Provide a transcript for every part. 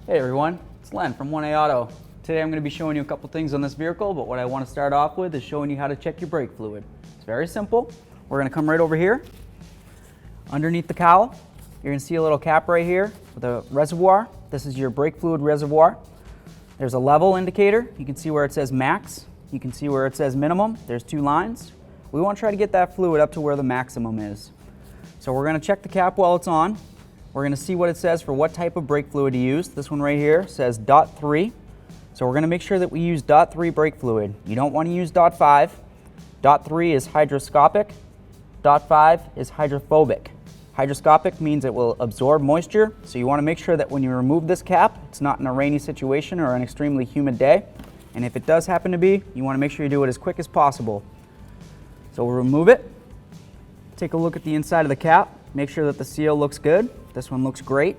Hey everyone, it's Len from 1A Auto. Today I'm going to be showing you a couple things on this vehicle, but what I want to start off with is showing you how to check your brake fluid. It's very simple. We're going to come right over here. Underneath the cowl, you're going to see a little cap right here with a reservoir. This is your brake fluid reservoir. There's a level indicator. You can see where it says max. You can see where it says minimum. There's two lines. We want to try to get that fluid up to where the maximum is. So we're going to check the cap while it's on. We're going to see what it says for what type of brake fluid to use. This one right here says .3. So we're going to make sure that we use .3 brake fluid. You don't want to use .5. .3 is hygroscopic. .5 is hydrophobic. Hygroscopic means it will absorb moisture, so you want to make sure that when you remove this cap, it's not in a rainy situation or an extremely humid day. And if it does happen to be, you want to make sure you do it as quick as possible. So we'll remove it. Take a look at the inside of the cap. Make sure that the seal looks good. This one looks great.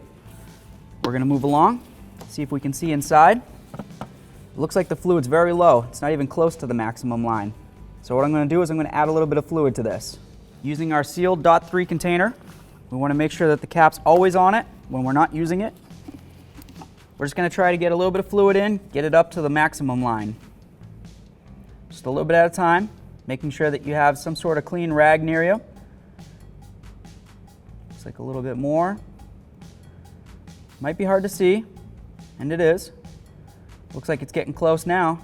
We're going to move along, see if we can see inside. It looks like the fluid's very low. It's not even close to the maximum line. So what I'm going to do is I'm going to add a little bit of fluid to this. Using our sealed .3 container, we want to make sure that the cap's always on it when we're not using it. We're just going to try to get a little bit of fluid in, get it up to the maximum line. Just a little bit at a time, making sure that you have some sort of clean rag near you. Looks like a little bit more. Might be hard to see, and it is. Looks like it's getting close now.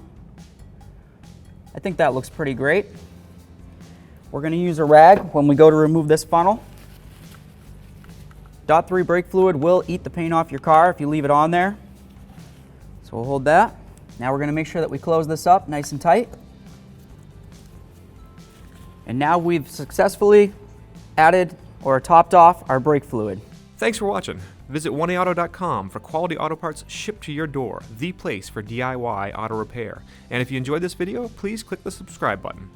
I think that looks pretty great. We're going to use a rag when we go to remove this funnel. .3 brake fluid will eat the paint off your car if you leave it on there. So we'll hold that. Now we're going to make sure that we close this up nice and tight. And now we've successfully added or topped off our brake fluid. Thanks for watching. Visit 1AAuto.com for quality auto parts shipped to your door, the place for DIY auto repair. And if you enjoyed this video, please click the subscribe button.